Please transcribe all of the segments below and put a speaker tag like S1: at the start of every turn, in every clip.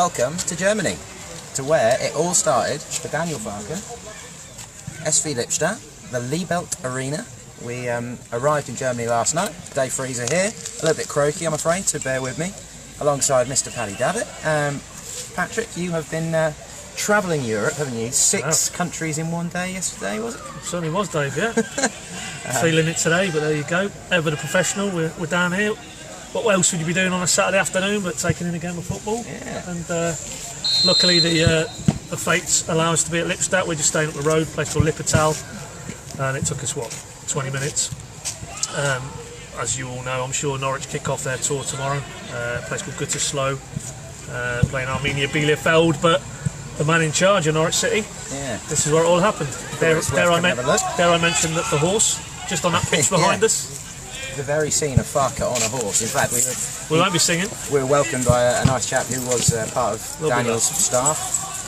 S1: welcome to Germany, to where it all started for Daniel Farke, SV Lippstadt, the Liebelt Arena. We arrived in Germany last night. Dave Freezer here, a little bit croaky, I'm afraid, so bear with me, alongside Mr. Paddy Davitt. Patrick, you have been travelling Europe, haven't you? Six countries in one day yesterday, was it?
S2: It certainly was, Dave, yeah. Feeling it today, but there you go. Ever the professional, we're down here. What else would you be doing on a Saturday afternoon but taking in a game of football?
S1: Yeah.
S2: And luckily the fates allow us to be at Lippstadt. We're just staying up the road, a place called Lippstadt, and it took us, 20 minutes. As you all know, I'm sure Norwich kick off their tour tomorrow. A place called Gütersloh, playing Arminia Bielefeld, but the man in charge of Norwich City, this is where it all happened. Dare I mention that the horse, just on that pitch behind us.
S1: The very scene of Farke on a horse. In fact,
S2: we won't be singing.
S1: We were welcomed by a nice chap who was part of Daniel's staff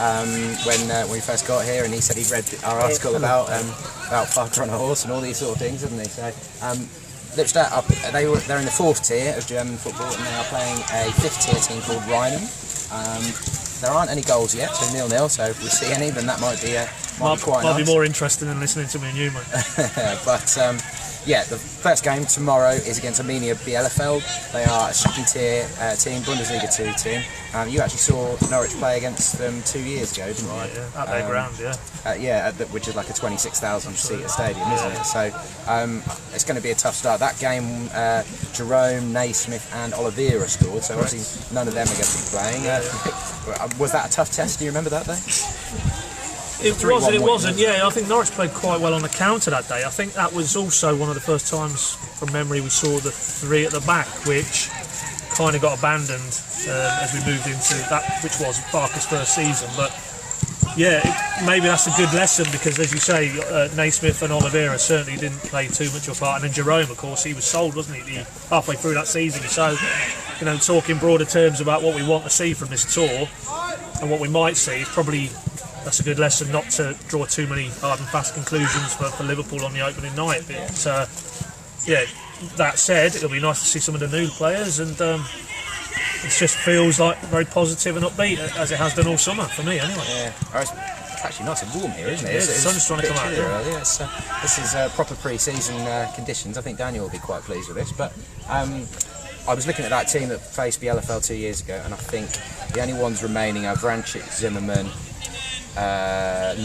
S1: when we first got here, and he said he'd read our article about Farke on a horse and all these sort of things, haven't he? So Lippstadt, they're in the 4th tier of German football, and they are playing a 5th tier team called Rheinland. There aren't any goals yet, so 0-0. So if we see any, then that might be quite nice.
S2: Might be more interesting than listening to me and you, mate.
S1: But yeah, the first game tomorrow is against Arminia Bielefeld. They are a 2nd tier team, Bundesliga 2 team. You actually saw Norwich play against them 2 years ago, didn't you?
S2: Right, yeah. At their ground, yeah.
S1: Which is like a 26,000 seater stadium, isn't it? So it's going to be a tough start. That game, Jerome, Naismith and Oliveira scored, so obviously none of them are going to be playing. Was that a tough test? Do you remember that day?
S2: It wasn't. Yeah, I think Norwich played quite well on the counter that day. I think that was also one of the first times from memory we saw the 3 at the back, which kind of got abandoned as we moved into that, which was Farke's first season. But yeah, maybe that's a good lesson because, as you say, Naismith and Oliveira certainly didn't play too much of a part. And then Jerome, of course, he was sold, wasn't he, halfway through that season. So, talking broader terms about what we want to see from this tour and what we might see, probably that's a good lesson not to draw too many hard and fast conclusions for Liverpool on the opening night. But that said, it'll be nice to see some of the new players, and it just feels like very positive and upbeat, as it has done all summer, for me anyway. Yeah,
S1: it's actually nice and warm here, isn't it?
S2: The sun's trying to come out.
S1: Yeah, this is proper pre-season conditions. I think Daniel will be quite pleased with this. But I was looking at that team that faced Bielefeld 2 years ago, and I think the only ones remaining are Vrancic, Zimmerman,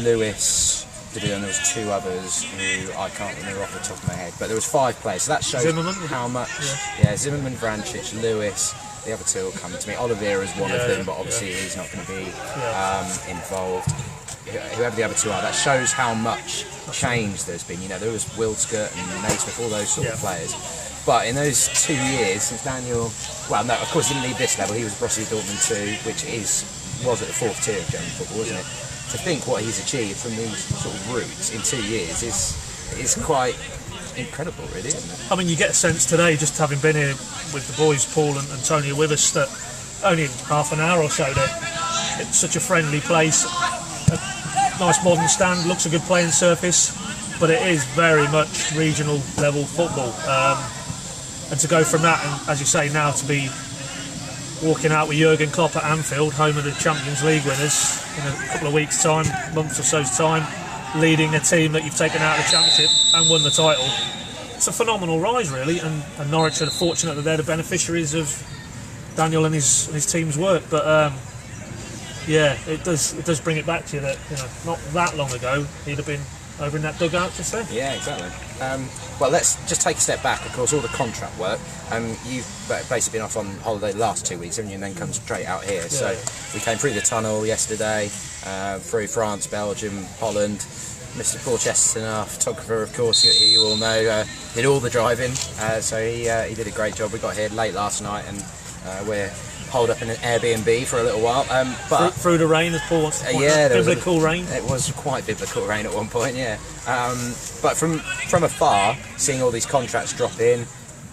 S1: Lewis, and there was 2 others who I can't remember off the top of my head, but there was 5 players, so that shows how much. Zimmerman, Vrancic, Lewis. The other 2 will come to me. Oliveira is one of them, but obviously he's not going to be involved. Whoever the other 2 are, that shows how much change there's been. There was Wilskert and Naismith, all those sort of players. But in those 2 years since Daniel, of course he didn't leave this level. He was Borussia Dortmund 2, which was at the 4th tier of German football, wasn't it? To think what he's achieved from these sort of routes in 2 years is quite incredible, really, isn't it?
S2: I mean, you get a sense today, just having been here with the boys, Paul and Tony, with us, that only half an hour or so, that it's such a friendly place, a nice modern stand, looks a good playing surface, but it is very much regional level football. And to go from that, and as you say now, to be walking out with Jurgen Klopp at Anfield, home of the Champions League winners, in a couple of weeks' time, months or so's time, leading a team that you've taken out of the Championship and won the title. It's a phenomenal rise, really, and Norwich are fortunate that they're the beneficiaries of Daniel and his team's work. But it does bring it back to you that not that long ago he'd have been over in that dugout just there.
S1: Yeah, exactly. Well, let's just take a step back. Of course, all the contract work. You've basically been off on holiday the last 2 weeks, haven't you? And then come straight out here. Yeah. So we came through the tunnel yesterday, through France, Belgium, Holland. Mr. Paul Chesterton, our photographer, of course, who you all know, did all the driving. So he did a great job. We got here late last night, and we're holed up in an Airbnb for a little while. But
S2: through the rain, as Paul wants to point out. Biblical rain.
S1: It was quite biblical rain at one point, yeah. But from afar, seeing all these contracts drop in,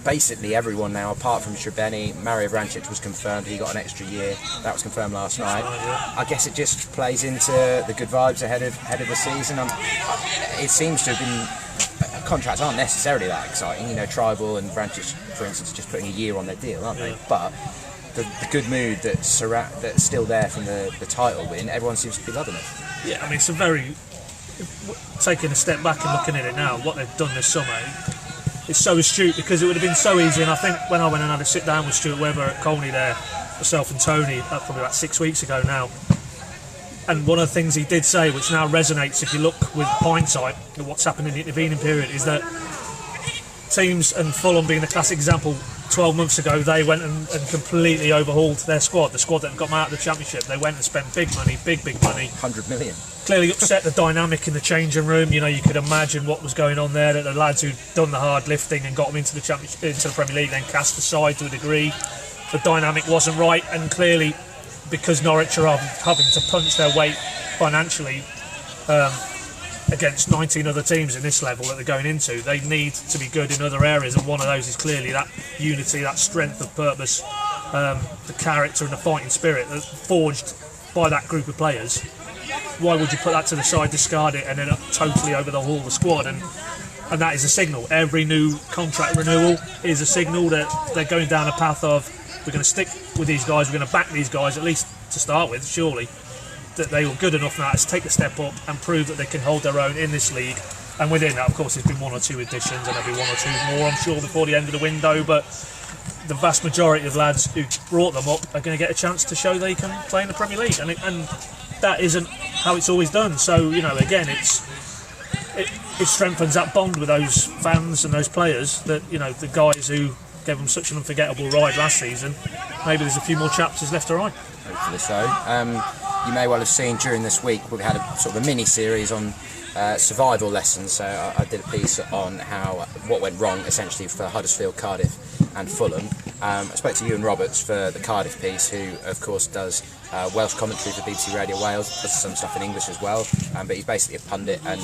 S1: basically everyone now, apart from Srebeni, Mario Vrancic was confirmed. He got an extra year. That was confirmed last night. I guess it just plays into the good vibes ahead of the season. It seems to have been contracts aren't necessarily that exciting. Tribal and Vrancic, for instance, just putting a year on their deal, aren't they? But the good mood that's still there from the title win, everyone seems to be loving it.
S2: Yeah, I mean, it's a very... Taking a step back and looking at it now, what they've done this summer, it's so astute, because it would have been so easy. And I think when I went and had a sit down with Stuart Webber at Colney there, myself and Tony, probably about 6 weeks ago now, and one of the things he did say, which now resonates if you look with hindsight at what's happened in the intervening period, is that teams, and Fulham being the classic example, 12 months ago they went and completely overhauled their squad, the squad that got them out of the Championship. They went and spent big money, big money. 100
S1: million.
S2: Clearly upset the dynamic in the changing room. You know, you could imagine what was going on there, that the lads who'd done the hard lifting and got them into the Championship, into the Premier League, then cast aside to a degree. The dynamic wasn't right, and clearly, because Norwich are having to punch their weight financially against 19 other teams in this level that they're going into, they need to be good in other areas, and one of those is clearly that unity, that strength of purpose, the character and the fighting spirit that's forged by that group of players. Why would you put that to the side, discard it, and then totally overhaul the squad? And that is a signal. Every new contract renewal is a signal that they're going down a path of, we're going to stick with these guys, we're going to back these guys, at least to start with, surely, that they were good enough now to take a step up and prove that they can hold their own in this league. And within that, of course, there's been one or two additions, and there'll be one or two more, I'm sure, before the end of the window, but the vast majority of lads who brought them up are going to get a chance to show they can play in the Premier League, and that isn't how it's always done. So, you know, again, it strengthens that bond with those fans and those players, that, you know, the guys who gave them such an unforgettable ride last season, maybe there's a few more chapters left to write.
S1: Hopefully so. You may well have seen during this week we had a sort of a mini series on survival lessons. So I did a piece on what went wrong essentially for Huddersfield, Cardiff and Fulham. I spoke to Ewan Roberts for the Cardiff piece, who of course does Welsh commentary for BBC Radio Wales, does some stuff in English as well, but he's basically a pundit, and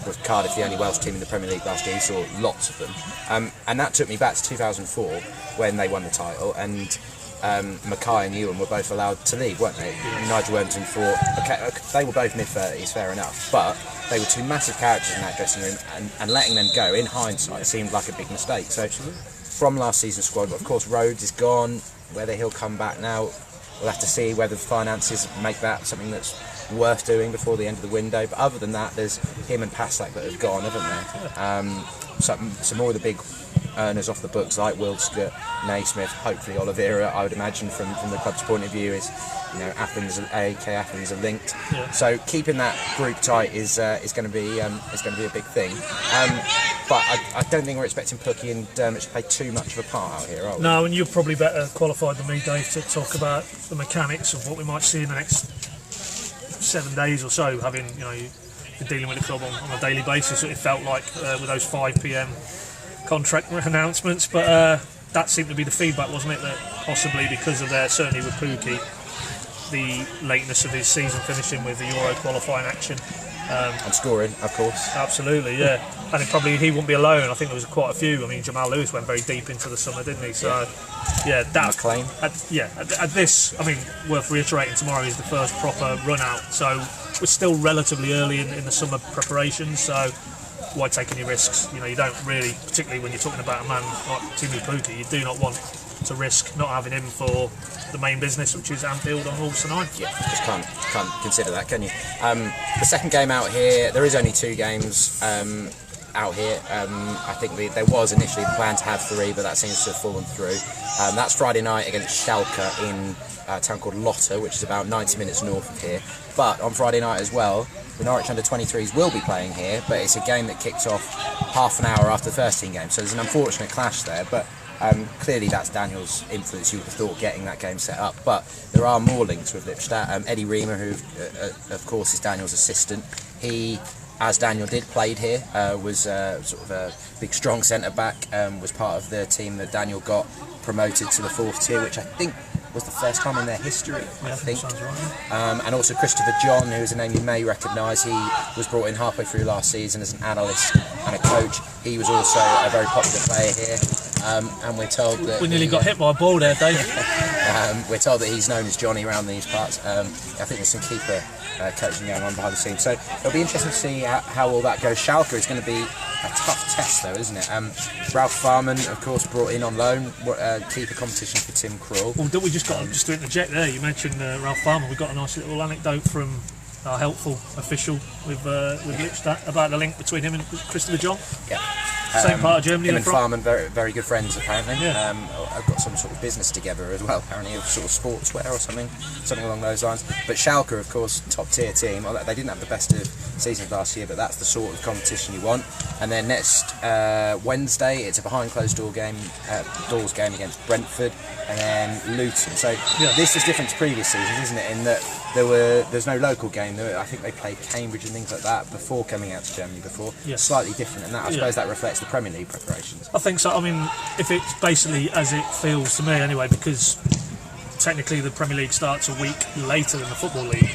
S1: with Cardiff the only Welsh team in the Premier League last year, he saw lots of them, and that took me back to 2004 when they won the title, and Mackay and Ewan were both allowed to leave, weren't they? Nigel Wormington thought, okay, they were both mid-30s, fair enough, but they were two massive characters in that dressing room, and letting them go, in hindsight, seemed like a big mistake. So from last season's squad, of course Rhodes is gone, whether he'll come back now, we'll have to see whether the finances make that something that's worth doing before the end of the window, but other than that, there's him and Paslak that have gone, haven't there? Some more of the big earners off the books like Wildscott, Naismith, hopefully Oliveira, I would imagine from the club's point of view, is, you know, AEK Athens are linked. Yeah. So keeping that group tight is going to be a big thing. But I don't think we're expecting Pookie and Dermot to play too much of a part out here, are we?
S2: No, and you're probably better qualified than me, Dave, to talk about the mechanics of what we might see in the next 7 days or so, having, you know, you're dealing with the club on a daily basis, it felt like, with those 5 PM contract announcements, but that seemed to be the feedback, wasn't it, that possibly because of their, certainly with Pookie, the lateness of his season finishing with the Euro qualifying action.
S1: And scoring, of course. Absolutely,
S2: yeah. And he wouldn't be alone. I think there was quite a few. I mean, Jamal Lewis went very deep into the summer, didn't he? So, yeah, that...
S1: McLean.
S2: At this, I mean, worth reiterating, tomorrow is the first proper run out. So we're still relatively early in the summer preparations, so why take any risks? You know, you don't really, particularly when you're talking about a man like Timu Pukki, you do not want to risk not having him for the main business, which is Anfield on August 9th.
S1: Yeah, just can't consider that, can you? The second game out here, there is only 2 games out here. I think there was initially the plan to have 3, but that seems to have fallen through. That's Friday night against Schalke in a town called Lotte, which is about 90 minutes north of here. But on Friday night as well, the Norwich under-23s will be playing here, but it's a game that kicks off half an hour after the first team game, so there's an unfortunate clash there, but clearly that's Daniel's influence, you would have thought, getting that game set up. But there are more links with Lippstadt. Eddie Reamer, who of course is Daniel's assistant, he, as Daniel did, played here, was sort of a big strong centre-back, was part of the team that Daniel got promoted to the 4th tier, which I think was the first time in their history, I think.
S2: Sounds right.
S1: And also Christopher John, who is a name you may recognise. He was brought in halfway through last season as an analyst and a coach. He was also a very popular player here, and we're told that...
S2: We nearly got hit by a ball there, Dave.
S1: We're told that he's known as Johnny around these parts. I think there's some keeper coaching going on behind the scenes. So it'll be interesting to see how all that goes. Schalke is going to be a tough test, though, isn't it? Ralph Farman, of course, brought in on loan, keeper competition for Tim Krul.
S2: Well, we just got just to interject there. You mentioned Ralph Farman. We got a nice little anecdote from our helpful official with Lippstadt about the link between him and Christopher John.
S1: Yeah.
S2: Same part of Germany.
S1: Him and Farman, very, very good friends, apparently.
S2: Yeah.
S1: I've got some sort of business together as well, apparently, of sort of sportswear or something along those lines. But Schalke, of course, top tier team. Well, they didn't have the best of seasons last year, but that's the sort of competition you want. And then next Wednesday, it's a behind closed doors game against Brentford, and then Luton. So this is different to previous seasons, isn't it? In that there's no local game. I think they played Cambridge and things like that before coming out to Germany before.
S2: Yes.
S1: Slightly different, and that I suppose that reflects the Premier League preparations.
S2: I think so. I mean, if it's basically as it feels to me anyway, because technically the Premier League starts a week later than the Football League,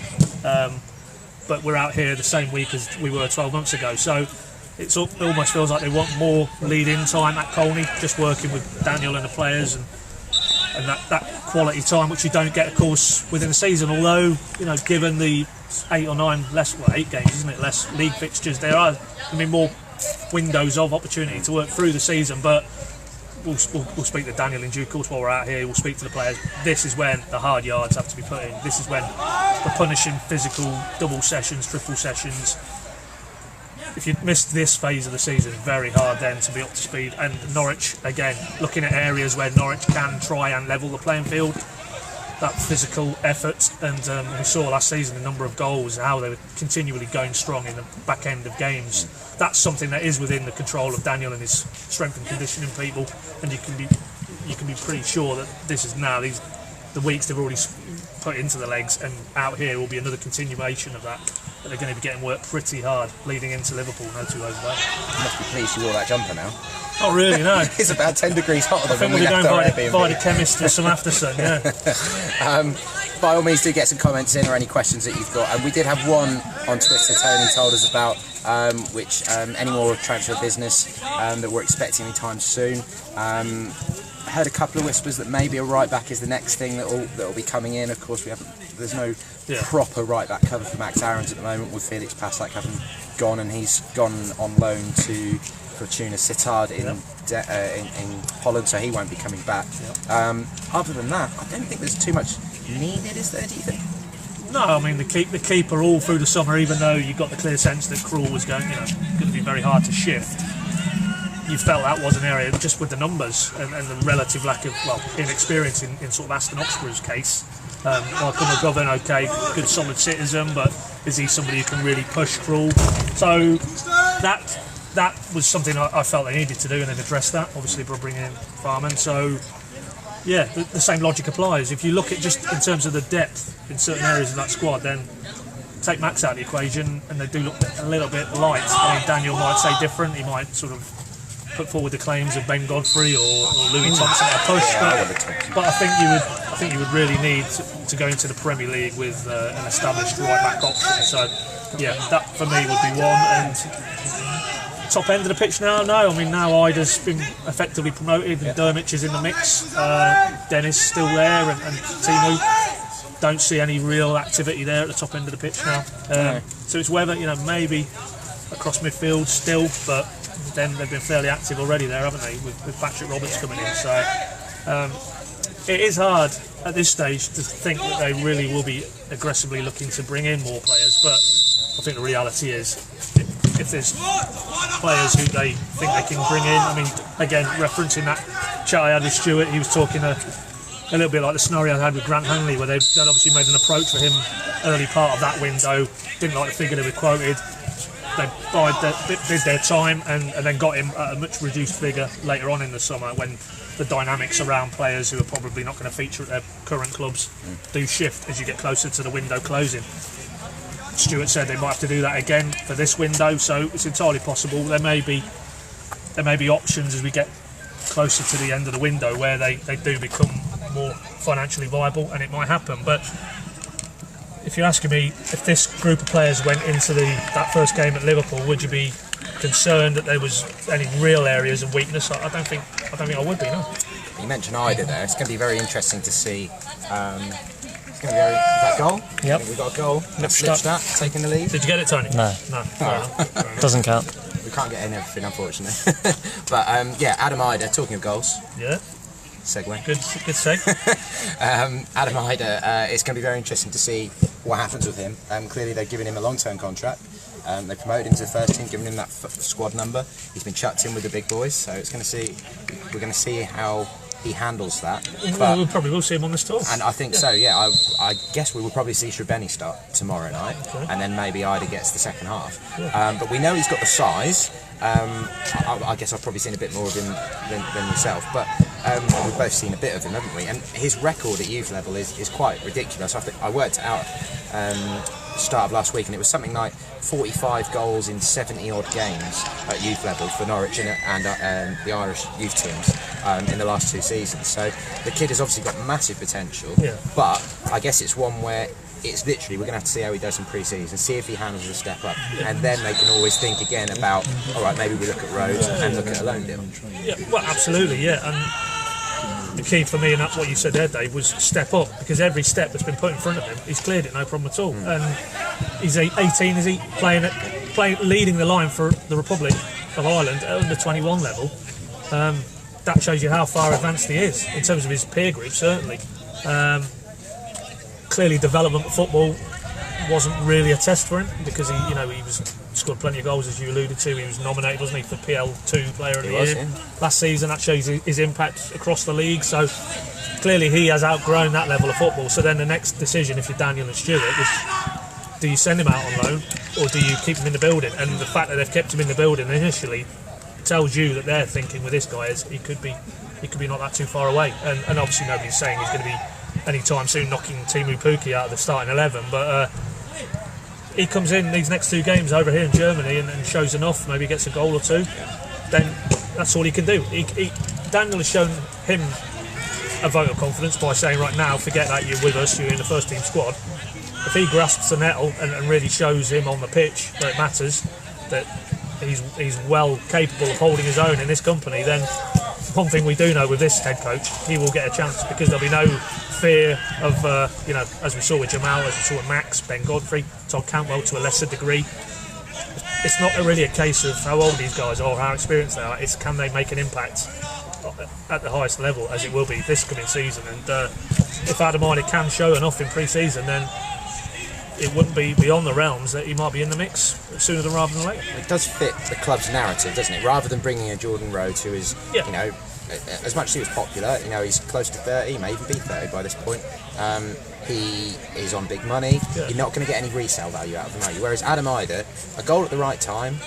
S2: but we're out here the same week as we were 12 months ago, so it almost feels like they want more lead-in time at Colney, just working with Daniel and the players, and that quality time which you don't get, of course, within the season. Although, you know, given the 8 or 9 less, 8 games, isn't it, less league fixtures, there are more windows of opportunity to work through the season. But we'll speak to Daniel in due course while we're out here. We'll speak to the players. This is when the hard yards have to be put in. This is when the punishing physical double sessions, triple sessions. If you missed this phase of the season, very hard then to be up to speed. And Norwich, again, looking at areas where Norwich can try and level the playing field, that physical effort, and we saw last season the number of goals, how they were continually going strong in the back end of games. That's something that is within the control of Daniel and his strength and conditioning people, and you can be pretty sure that this is now the weeks they've already put into the legs, and out here will be another continuation of that. But they're going to be getting worked pretty hard leading into Liverpool, no two ways about it.
S1: You must be pleased you wore that jumper now.
S2: Oh really? No.
S1: It's about 10 degrees hotter than
S2: when we left our Airbnb. By the chemist for some after sun, yeah.
S1: By all means, do get some comments in or any questions that you've got. And we did have one on Twitter, Tony told us about, which any more transfer business that we're expecting anytime soon. Heard a couple of whispers that maybe a right back is the next thing that will be coming in. Of course, there's no proper right back cover for Max Aarons at the moment, with Felix Passlack having gone, and he's gone on loan to Fortuna Sittard in Holland, so he won't be coming back. Other than that, I don't think there's too much needed, is there, do you think?
S2: No, I mean the keeper all through the summer, even though you got the clear sense that Krul was going to be very hard to shift. You felt that was an area, just with the numbers and the relative lack of inexperience in sort of Aston Oxborough's case. Michael McGovern, okay, good solid citizen, but is he somebody who can really push Krul? So that was something I felt they needed to do, and they've addressed that, obviously, by bringing in Farman. So yeah, the same logic applies. If you look at just in terms of the depth in certain areas of that squad, then take Max out of the equation and they do look a little bit light. I mean, Daniel might say different, he might sort of put forward the claims of Ben Godfrey or Louis Thompson at a push, but I think you would really need to go into the Premier League with an established right back option. So yeah, that for me would be one. And top end of the pitch now, no. I mean, now Ida's been effectively promoted and Dermich is in the mix. Dennis still there, and Timu. Don't see any real activity there at the top end of the pitch now. So it's whether, maybe across midfield still, but then they've been fairly active already there, haven't they, with Patrick Roberts coming in. So it is hard at this stage to think that they really will be aggressively looking to bring in more players, but I think the reality is if there's players who they think they can bring in, I mean, again, referencing that chat I had with Stuart, he was talking a little bit like the scenario I had with Grant Hanley, where they'd obviously made an approach for him early part of that window, didn't like the figure they were quoted. They did their time and then got him at a much reduced figure later on in the summer, when the dynamics around players who are probably not going to feature at their current clubs do shift as you get closer to the window closing. Stuart said they might have to do that again for this window, so it's entirely possible. There may be options as we get closer to the end of the window where they do become more financially viable, and it might happen. But if you're asking me, if this group of players went into that first game at Liverpool, would you be concerned that there was any real areas of weakness? I don't think I would be. No.
S1: You mentioned Ida there. It's going to be very interesting to see. It's going to be that goal.
S3: Yep.
S1: We've got a goal. Lippstadt taking the lead.
S2: Did you get it, Tony?
S3: No.
S2: No.
S3: Doesn't count.
S1: We've can't get in everything, unfortunately. But yeah, Adam Ider, talking of goals.
S2: Yeah.
S1: Segue.
S2: Good seg.
S1: Adam Ider, it's going to be very interesting to see what happens with him. Clearly they've given him a long-term contract. They promoted him to the first team, given him that squad number. He's been chucked in with the big boys, so we're going to see how he handles that.
S2: But we probably will see him on this tour.
S1: And I think so, yeah. I guess we will probably see Shrubeni start tomorrow night, and then maybe Ider gets the second half. Yeah. But we know he's got the size. I guess I've probably seen a bit more of him than yourself, but we've both seen a bit of him, haven't we? And his record at youth level is quite ridiculous. I worked it out start of last week, and it was something like 45 goals in 70 odd games at youth level for Norwich and the Irish youth teams in the last 2 seasons. So the kid has obviously got massive potential, but I guess it's one where it's literally, we're going to have to see how he does in pre-season, see if he handles the step up, and then they can always think again about, all right, maybe we look at Rhodes and look at a loan deal.
S2: Yeah, well, absolutely, yeah. And the key for me, and that's what you said there, Dave, was step up, because every step that's been put in front of him, he's cleared it, no problem at all. And he's 18, is he, leading the line for the Republic of Ireland at under 21 level. That shows you how far advanced he is in terms of his peer group, certainly. Clearly, development football wasn't really a test for him, because he scored plenty of goals, as you alluded to. He was nominated, wasn't he, for PL2 Player of the Year last season. That shows his impact across the league. So clearly, he has outgrown that level of football. So then the next decision, if you're Daniel and Stuart, was do you send him out on loan or do you keep him in the building? And the fact that they've kept him in the building initially tells you that they're thinking with this guy is he could be not that too far away. And obviously nobody's saying he's going to be anytime soon knocking Teemu Pukki out of the starting 11, but he comes in these next 2 games over here in Germany and shows enough, maybe gets a goal or 2, then that's all he can do. Daniel has shown him a vote of confidence by saying, right now, forget that, you're with us, you're in the first team squad. If he grasps the nettle and really shows him on the pitch where it matters that he's well capable of holding his own in this company, then one thing we do know with this head coach, he will get a chance, because there'll be no fear of, as we saw with Jamal, as we saw with Max, Ben Godfrey, Todd Cantwell to a lesser degree. It's not really a case of how old these guys are or how experienced they are, it's can they make an impact at the highest level, as it will be this coming season. And if Adam Ider can show enough in pre-season, then it wouldn't be beyond the realms that he might be in the mix sooner rather than later.
S1: It does fit the club's narrative, doesn't it? Rather than bringing a Jordan Rhodes who is, as much as he was popular, he's close to 30, he may even be 30 by this point. He is on big money. Yeah. You're not going to get any resale value out of him, are you? Whereas Adam Ider, a goal at the right time,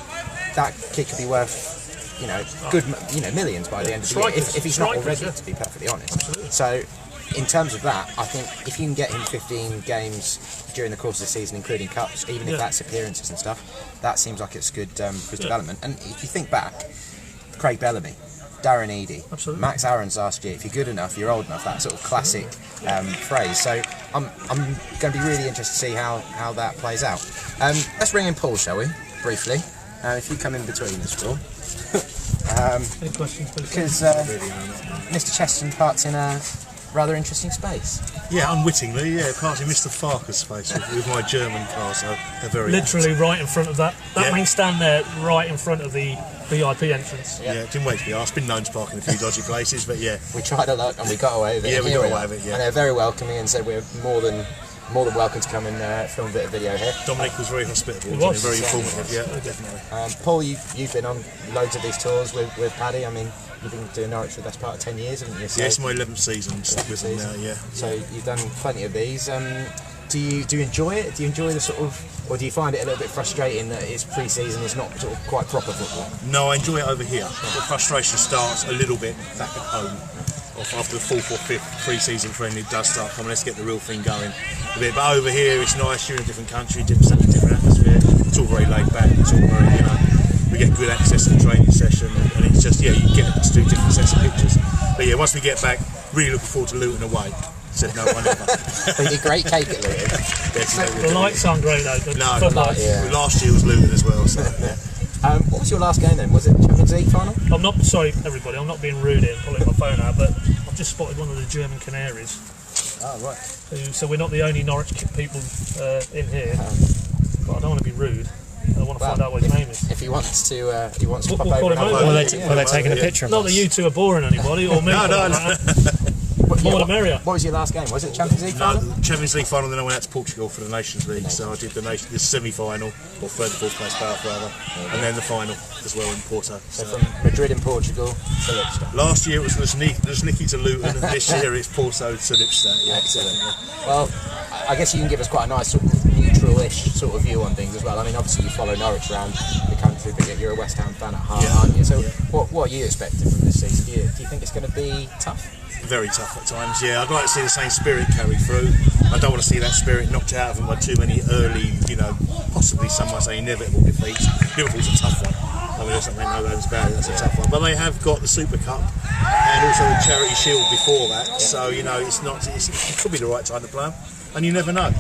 S1: that kid could be worth, good, millions by the end of the year, if he's not already, to be perfectly honest.
S2: Absolutely.
S1: So, in terms of that, I think if you can get him 15 games during the course of the season, including cups, even if that's appearances and stuff, that seems like it's good for his development. And if you think back, Craig Bellamy, Darren Eadie, Max Aaron's last year, if you're good enough, you're old enough, that sort of classic phrase. So I'm going to be really interested to see how that plays out. Let's bring in Paul, shall we, briefly? If you come in between us, Paul.
S2: Any questions, please?
S1: Because Mr. Chesterton parts in a rather interesting space.
S3: Yeah, unwittingly, parts in Mr. Farke's space with my German car, so they're very
S2: literally right in front of that main stand there, right in front of the VIP entrance.
S3: Yeah, didn't wait to be asked. Been known to park in a few dodgy places, but yeah.
S1: We tried a lot and we got away with it.
S3: Yeah, we got away with it, yeah.
S1: And they're very welcoming and said we're more than welcome to come and film a bit of video here.
S3: Dominic was very hospitable, was very informative, yeah, definitely.
S1: Paul, you've been on loads of these tours with Paddy. I mean, you've been doing Norwich for the best part of 10 years, haven't you? So,
S3: yes, my 11th season with them now, yeah.
S1: So you've done plenty of these. Do you enjoy it? Do you enjoy the sort of, or do you find it a little bit frustrating that it's pre-season, it's not sort of quite proper football?
S3: No, I enjoy it over here. The frustration starts a little bit back at home. After the 4th or 5th pre-season friendly does start coming, let's get the real thing going a bit. But over here it's nice, you're in a different country, different atmosphere, it's all very laid back, it's all very, we get good access to the training session, and it's just, you get to do different sets of pictures. But yeah, once we get back, really looking forward to Luton away. Said no one ever.
S1: But you did great cake at Luton.
S2: The lights aren't great though.
S3: No, last year was Luton as well, so yeah.
S1: What was your last game then? Was it Champions League final?
S2: I'm not, sorry everybody, I'm not being rude here and pulling my phone out, but I've just spotted one of the German Canaries.
S1: Oh, right.
S2: So we're not the only Norwich people in here, but I don't want to be rude. want to find out what his name is.
S1: If he wants to, pop
S2: we'll
S1: over.
S2: Well,
S4: they're taking a picture of us.
S2: Not that you two are boring anybody, or me.
S3: No.
S2: More the merrier.
S1: What was your last game? Was it Champions League final?
S3: No, Champions League final. Then I went out to Portugal for the Nations League. So I did the semi-final, or third and fourth place playoff rather, and then the final as well in Porto.
S1: So from Madrid in Portugal to Lippstadt.
S3: Last year it was Luzhniki to Luton, and this year it's Porto to Lippstadt. Yeah,
S1: excellent. Well, I guess you can give us quite a nice sort of neutral-ish sort of view on things as well. I mean, obviously you follow Norwich around the country, but yet you're a West Ham fan at heart, aren't you? So what are you expecting from this season? Do you think it's going to be tough?
S3: Very tough at times, yeah. I'd like to see the same spirit carry through. I don't want to see that spirit knocked out of them by too many early, possibly some might say inevitable defeats. Liverpool's a tough one. I mean, there's something no bones about it, that's a tough one. But they have got the Super Cup and also the Charity Shield before that, so, it could be the right time to play them, and you never know.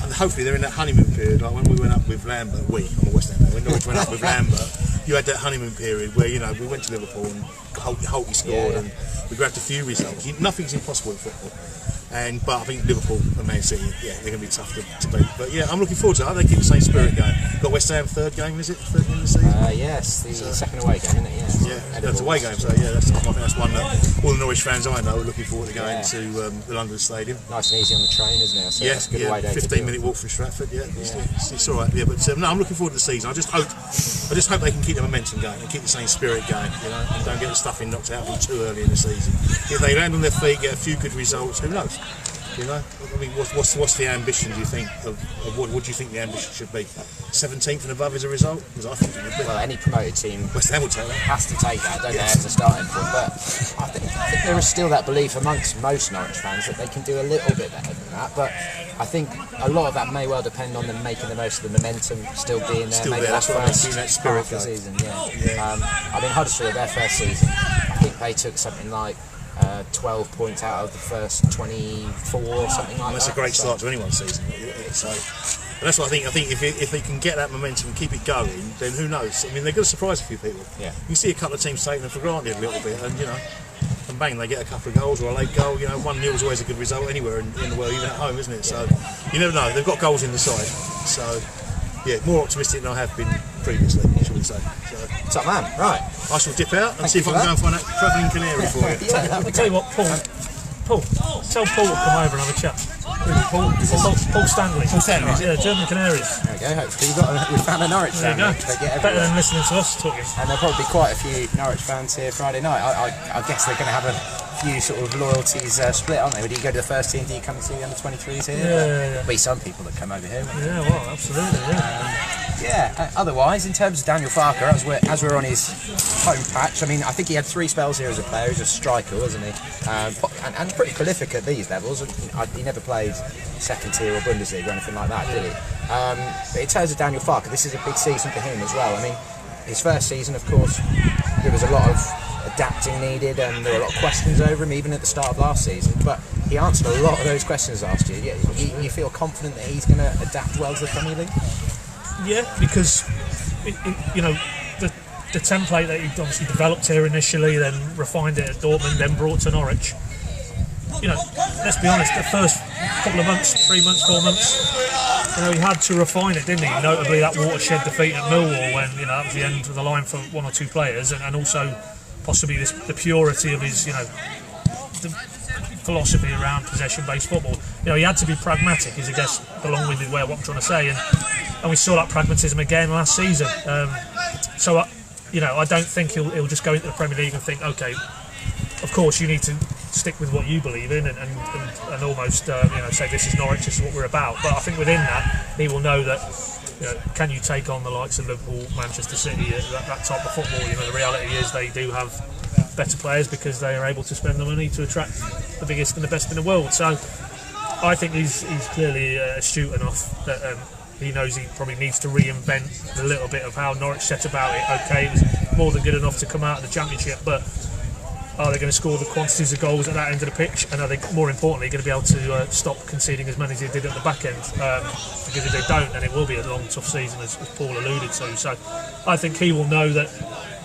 S3: And hopefully they're in that honeymoon period, like when we went up with Lambert, I'm a West Ham fan, when Norwich went up with Lambert, you had that honeymoon period where, we went to Liverpool and Holtby scored and we grabbed a few results. Nothing's impossible in football. But I think Liverpool and Man City, they're going to be tough to beat. But I'm looking forward to it. I think they keep the same spirit going. Got West Ham third game, is it? Third game of the season?
S1: Yes, the second away game, isn't it?
S3: Yeah, that's away game. So I think that's one that all the Norwich fans I know are looking forward to going to the London Stadium.
S1: Nice and easy on the train, isn't it? So that's a good away day.
S3: 15-minute walk from Stratford. Yeah, it's all right. Yeah, but no, I'm looking forward to the season. I just hope they can keep the momentum going and keep the same spirit going. And don't get the stuffing knocked out of them too early in the season. If they land on their feet, get a few good results, who knows? I mean, what's the ambition? Do you think what do you think the ambition should be? 17th and above as a result? Because I think it would be.
S1: Well, any promoted team
S3: West Ham will take that.
S1: Has to take that, don't they, as a starting point. But I think there is still that belief amongst most Norwich fans that they can do a little bit better than that. But I think a lot of that may well depend on them making the most of the momentum still being there.
S3: Still
S1: maybe
S3: there. That's what I mean. That spirit
S1: half the season. I mean, Huddersfield, their first season, I think they took something like 12 points out of the first 24 or something like that.
S3: That's a great start to anyone's season. So, and that's what I think. I think if they can get that momentum and keep it going, then who knows? I mean, they're going to surprise a few people.
S1: Yeah.
S3: You can see a couple of teams taking them for granted a little bit, and and bang, they get a couple of goals or a late goal. 1-0 is always a good result anywhere in the world, even at home, isn't it? So you never know. They've got goals in the side. So more optimistic than I have been previously, shall we say.
S1: Top man, right.
S3: I shall dip out and see if I can go and find that travelling canary for you.
S2: I'll tell you what, Paul, tell Paul to come over and have a chat. Paul Stanley. Yeah, German Canaries.
S1: There we go, hopefully we found a Norwich fan.
S2: There you go. Better than listening to us talking.
S1: And there'll probably be quite a few Norwich fans here Friday night. I guess they're going to have a few sort of loyalties split, aren't they? Do you go to the first team? Do you come and see the under-23s here?
S2: Yeah.
S1: There'll be some people that come over here.
S2: Yeah, well, absolutely,
S1: Otherwise, in terms of Daniel Farke, as we're on his home patch, I mean, I think he had 3 spells here as a player. He's a striker, wasn't he? And pretty prolific at these levels. He never played second tier or Bundesliga or anything like that, did he? But in terms of Daniel Farke, this is a big season for him as well. I mean, his first season, of course, there was a lot of adapting needed and there were a lot of questions over him even at the start of last season, but he answered a lot of those questions last year. You feel confident that he's going to adapt well to the Premier League?
S2: Yeah, because the template that he obviously developed here initially, then refined it at Dortmund, then brought to Norwich. Let's be honest, the first couple of months, 3 months, 4 months, he had to refine it, didn't he? Notably that watershed defeat at Millwall when that was the end of the line for 1 or 2 players, and also possibly the purity of his the philosophy around possession-based football. He had to be pragmatic, is I guess the long-winded way of what I'm trying to say, and we saw that pragmatism again last season. So I don't think he'll just go into the Premier League and think, okay, of course you need to stick with what you believe in and almost say this is Norwich, this is what we're about. But I think within that he will know that can you take on the likes of Liverpool, Manchester City, that type of football. The reality is they do have better players because they are able to spend the money to attract the biggest and the best in the world. So I think he's clearly astute enough that he knows he probably needs to reinvent a little bit of how Norwich set about it. Okay, it was more than good enough to come out of the Championship, but are they going to score the quantities of goals at that end of the pitch? And are they, more importantly, going to be able to stop conceding as many as they did at the back end? Because if they don't, then it will be a long, tough season, as Paul alluded to. So I think he will know that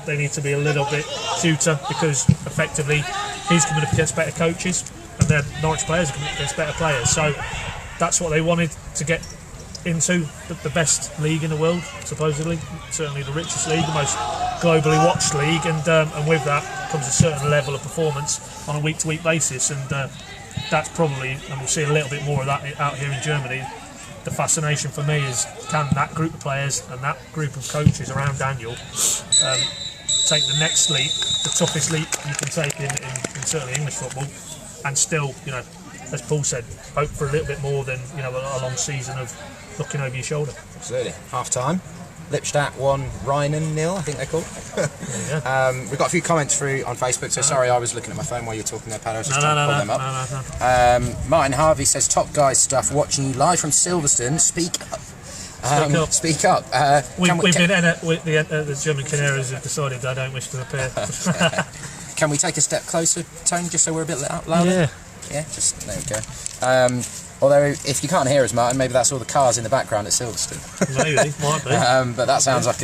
S2: they need to be a little bit cuter, because effectively he's coming up against better coaches and their Norwich players are coming up against better players. So that's what they wanted to get into the best league in the world, supposedly, certainly the richest league, the most globally watched league, and with that comes a certain level of performance on a week-to-week basis, and that's probably, and we'll see a little bit more of that out here in Germany. The fascination for me is, can that group of players and that group of coaches around Daniel take the next leap, the toughest leap you can take in certainly English football, and still, as Paul said, hope for a little bit more than a long season of looking over your shoulder.
S1: Absolutely. Half time. Lippstadt 1, Rheinen 0, I think they're called. We've got a few comments through on Facebook, so sorry I was looking at my phone while you were talking there, Paddy. I was just trying to pull them up. Martin Harvey says, top guy stuff, watching you live from Silverstone. Speak up. Speak up.
S2: The German Canaries have decided I don't wish to appear.
S1: Can we take a step closer, Tony, just so we're a bit louder? Yeah, just there we go. Although, if you can't hear us, Martin, maybe that's all the cars in the background at Silverstone.
S2: Maybe, might be.
S1: But that sounds like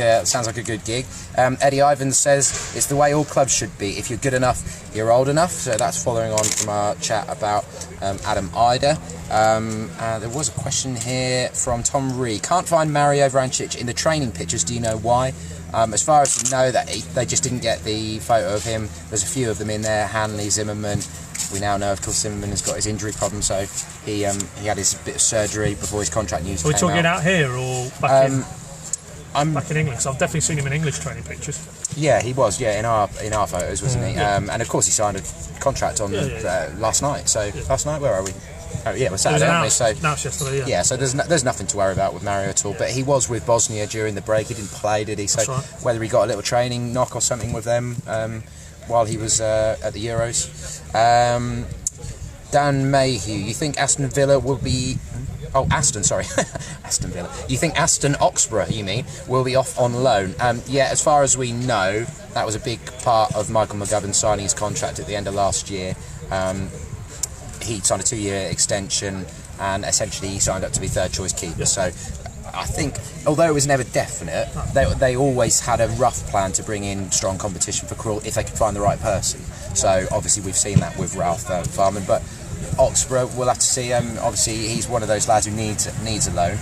S1: a good gig. Eddie Ivans says it's the way all clubs should be. If you're good enough, you're old enough. So that's following on from our chat about Adam Ida. There was a question here from Tom Ree. Can't find Mario Vrancic in the training pictures. Do you know why? As far as we know, that they just didn't get the photo of him. There's a few of them in there. Hanley, Zimmerman. We now know, of course, Zimmerman has got his injury problem, so he had his bit of surgery before his contract news came out.
S2: Are we talking out here or back in England? Because I've definitely seen him in English training pictures.
S1: Yeah, he was. Yeah, in our photos, wasn't he? And of course, he signed a contract on last night. So last night, where are we? Oh yeah, we're Saturday, aren't we? So
S2: yesterday,
S1: yeah. So there's nothing to worry about with Mario at all. But he was with Bosnia during the break. He didn't play, did he? So
S2: right.
S1: Whether he got a little training knock or something with them while he was at the Euros. Dan Mayhew, you think Aston Villa will be... Oh, Aston, sorry. Aston Villa. You think Aston Oxborough, you mean, will be off on loan? Yeah, as far as we know, that was a big part of Michael McGovern signing his contract at the end of last year. He signed a 2-year extension, and essentially he signed up to be third choice keeper. So I think, although it was never definite, they always had a rough plan to bring in strong competition for Krul if they could find the right person. So obviously we've seen that with Ralph Farman, but Oxborough, we'll have to see. Obviously he's one of those lads who needs a loan.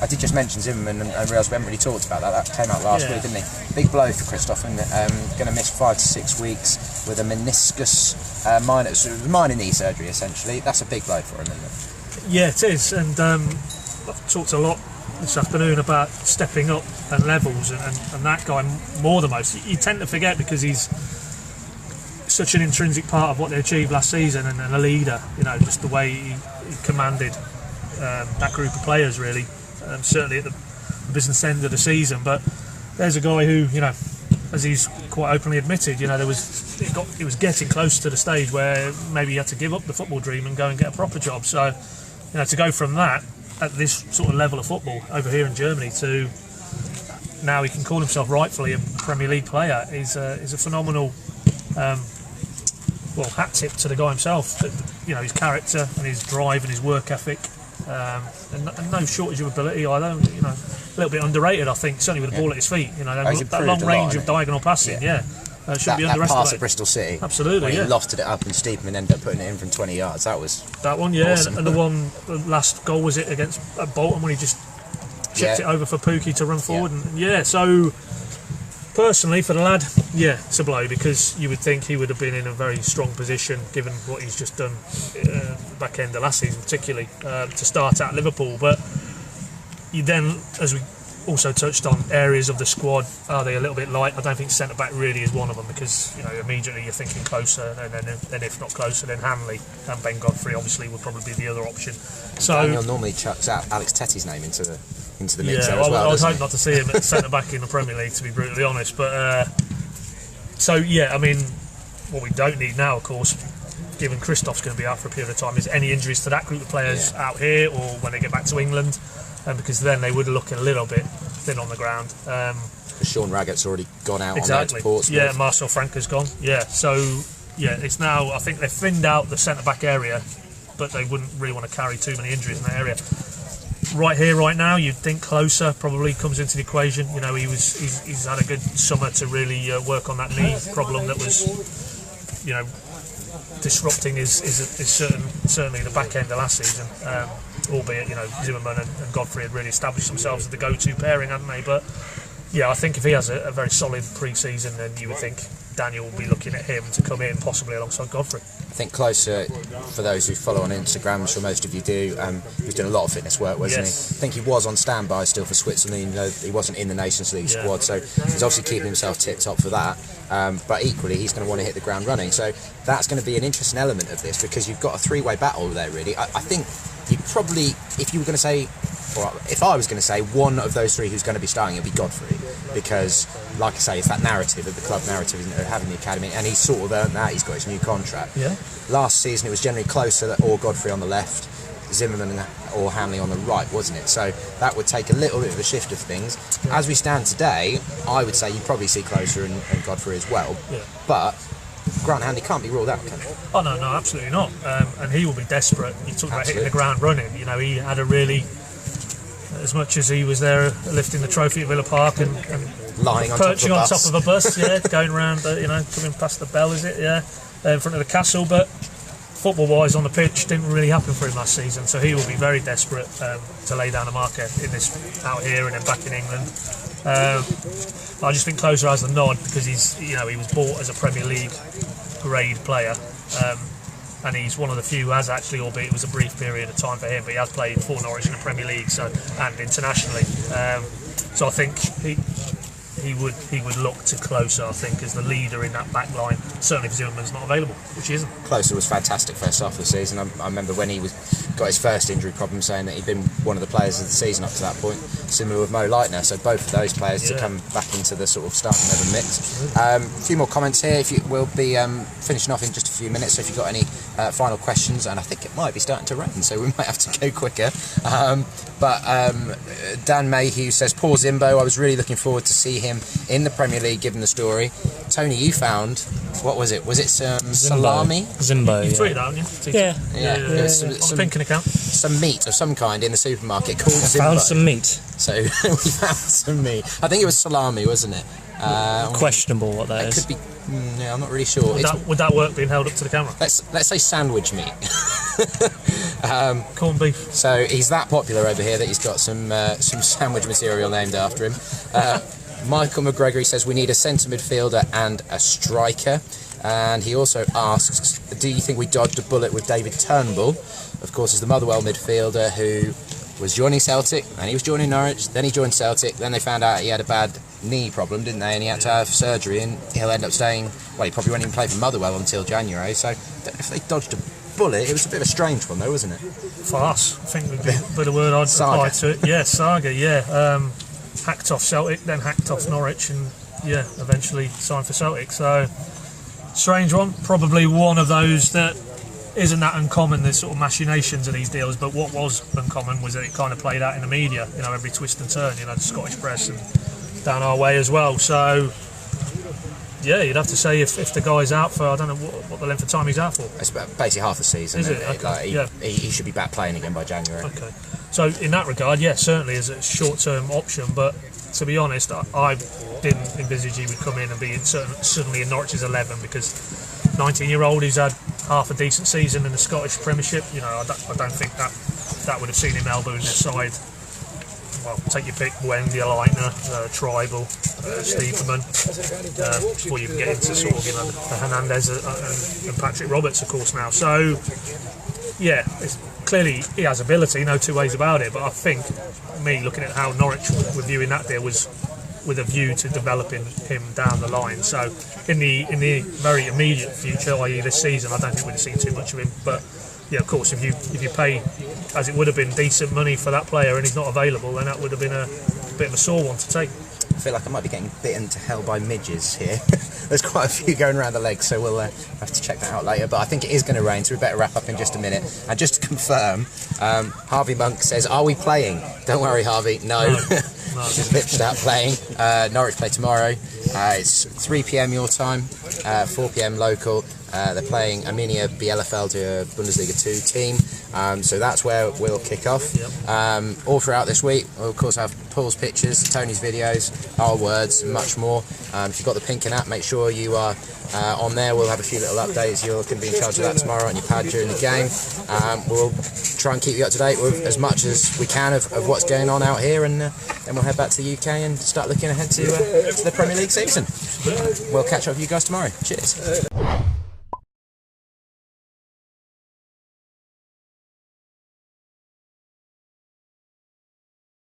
S1: I did just mention Zimmerman and realised we haven't really talked about that. That came out last week, didn't he? Big blow for Christoph, and going to miss 5 to 6 weeks with a meniscus minor knee surgery. Essentially, that's a big blow for him, isn't it?
S2: Yeah, it is. And I've talked a lot this afternoon about stepping up and levels, and that guy more than most. You tend to forget because he's such an intrinsic part of what they achieved last season, and a leader, just the way he commanded that group of players, really, certainly at the business end of the season. But there's a guy who, as he's quite openly admitted, it was getting close to the stage where maybe he had to give up the football dream and go and get a proper job. So, to go from that at this sort of level of football over here in Germany to now he can call himself rightfully a Premier League player is a phenomenal hat tip to the guy himself. His character and his drive and his work ethic, and no shortage of ability either. A little bit underrated, I think, certainly with the ball at his feet. That long range of diagonal passing, shouldn't be underestimated.
S1: That pass at Bristol City,
S2: absolutely,
S1: when he lofted it up and Steepman and ended up putting it in from 20 yards. That was
S2: that one,
S1: awesome.
S2: And the last goal was it against Bolton when he just chipped it over for Pookie to run forward, so. Personally, for the lad, it's a blow, because you would think he would have been in a very strong position given what he's just done back end of last season, particularly to start at Liverpool. But you then, as we also touched on, areas of the squad, are they a little bit light? I don't think centre back really is one of them, because immediately you're thinking closer, and then if not closer, then Hanley and Ben Godfrey obviously would probably be the other option. So
S1: Daniel normally chucks out Alex Tetty's name into the mix there as well.
S2: I would hope not to see him at centre back in the Premier League, to be brutally honest. But what we don't need now, of course, given Christoph's going to be out for a period of time, is any injuries to that group of players out here or when they get back to England, because then they would look a little bit thin on the ground.
S1: Sean Raggett's already gone out
S2: exactly.
S1: on to Portsmouth.
S2: Yeah, Marcel Franke's gone. Yeah, so it's now, I think they've thinned out the centre back area, but they wouldn't really want to carry too many injuries in that area. Right here, right now, you'd think Closer probably comes into the equation. He's had a good summer to really work on that knee problem that was, disrupting his certainly the back end of last season. albeit Zimmerman and Godfrey had really established themselves as the go-to pairing, hadn't they? But yeah, I think if he has a very solid pre-season, then you would think Daniel will be looking at him to come in, possibly alongside Godfrey.
S1: I think Closer, for those who follow on Instagram, I'm sure most of you do, he's doing a lot of fitness work, wasn't he? I think he was on standby still for Switzerland, even though he wasn't in the Nations League squad, so he's obviously keeping himself tip-top for that. But equally, he's going to want to hit the ground running. So that's going to be an interesting element of this, because you've got a three-way battle there, really. I think you probably, if you were going to say, or if I was going to say one of those three who's going to be starting, it'll be Godfrey, because, like I say, it's that narrative of the club narrative, isn't it, of having the academy, and he's sort of earned that. He's got his new contract. Yeah. Last season, it was generally Closer or Godfrey on the left, Zimmerman or Hanley on the right, wasn't it? So that would take a little bit of a shift of things. Yeah. As we stand today, I would say you probably see Closer and Godfrey as well. Yeah. But Grant Hanley can't be ruled out, can he?
S2: Oh no, absolutely not. And he will be desperate. You talk about hitting the ground running. He had a really, as much as he was there lifting the trophy at Villa Park and
S1: lying
S2: perching on top of a bus, going around, coming past the bell, is it? In front of the castle. But football-wise on the pitch, didn't really happen for him last season. So he will be very desperate to lay down a marker in this out here and then back in England. I just think Closer has the nod because he was bought as a Premier League grade player. And he's one of the few who has actually, albeit it was a brief period of time for him, but he has played for Norwich in the Premier League and internationally. So I think he would look to Closer, I think, as the leader in that back line, certainly if Zimmerman's not available, which he isn't. Closer
S1: was fantastic first half of the season. I remember when he got his first injury problem, saying that he'd been one of the players of the season up to that point, similar with Mo Leitner. So both of those players to come back into the sort of starting 11 mix. A few more comments here. We'll be finishing off in just a few minutes, so if you've got any final questions, and I think it might be starting to rain, so we might have to go quicker. But Dan Mayhew says, poor Zimbo, I was really looking forward to see him in the Premier League, given the story. Tony, you found, what was it? Was it some salami?
S2: Zimbo, you tweeted that, haven't you?
S1: Yeah.
S2: Some PinkUn account.
S1: Some meat of some kind in the supermarket called Zimbo.
S4: Found some meat.
S1: So we found some meat. I think it was salami, wasn't it?
S4: Questionable what that is.
S1: It could be. I'm not really sure.
S2: Would that work being held up to the camera?
S1: Let's say sandwich meat.
S2: Corned beef.
S1: So he's that popular over here that he's got some sandwich material named after him. Michael McGregory says we need a centre midfielder and a striker. And he also asks, do you think we dodged a bullet with David Turnbull? Of course, as the Motherwell midfielder who was joining Celtic, and he was joining Norwich, then he joined Celtic, then they found out he had a bad knee problem, didn't they, and he had to have surgery, and he'll end up staying, well, he probably won't even play for Motherwell until January, so if they dodged a bullet, it was a bit of a strange one though, wasn't it?
S2: Farce, I think would be a bit of word I'd apply to it. Yeah, saga, hacked off Celtic, then hacked off Norwich, and eventually signed for Celtic, so strange one, probably one of those that isn't that uncommon, there's sort of machinations of these deals, but what was uncommon was that it kind of played out in the media, every twist and turn, the Scottish press and down our way as well. So you'd have to say if the guy's out for, I don't know what the length of time he's out for.
S1: It's basically half the season.
S2: Is it? Okay.
S1: He should be back playing again by January.
S2: Okay. So in that regard, certainly as a short-term option, but to be honest, I didn't envisage he would come in and be suddenly in Norwich's 11, because 19-year-old who's had half a decent season in the Scottish Premiership, I don't think that would have seen him elbowing their side. Well, take your pick, Wendy, Leitner, Tribal, Stiepermann, before you can get into sort of, Hernandez and Patrick Roberts, of course, now. So, clearly he has ability, no two ways about it, but I think, me looking at how Norwich were viewing that deal was with a view to developing him down the line. So in the very immediate future, i.e. this season, I don't think we'd have seen too much of him. But of course, if you pay, as it would have been, decent money for that player and he's not available, then that would have been a bit of a sore one to take.
S1: I feel like I might be getting bitten to hell by midges here. There's quite a few going around the legs, so we'll have to check that out later. But I think it is going to rain, so we better wrap up in just a minute. And just to confirm, Harvey Monk says, are we playing? Don't worry, Harvey, no. This is Lippstadt playing. Norwich play tomorrow. It's 3 PM your time, 4 PM local. They're playing Arminia Bielefeld, who are Bundesliga 2 team. So that's where we'll kick off. All throughout this week, we'll of course have Paul's pictures, Tony's videos, our words, and much more. If you've got the PinkUn app, make sure you are on there. We'll have a few little updates. You're going to be in charge of that tomorrow on your pad during the game. We'll try and keep you up to date with as much as we can of what's going on out here, and then we'll head back to the UK and start looking ahead to the Premier League season. We'll catch up with you guys tomorrow. Cheers.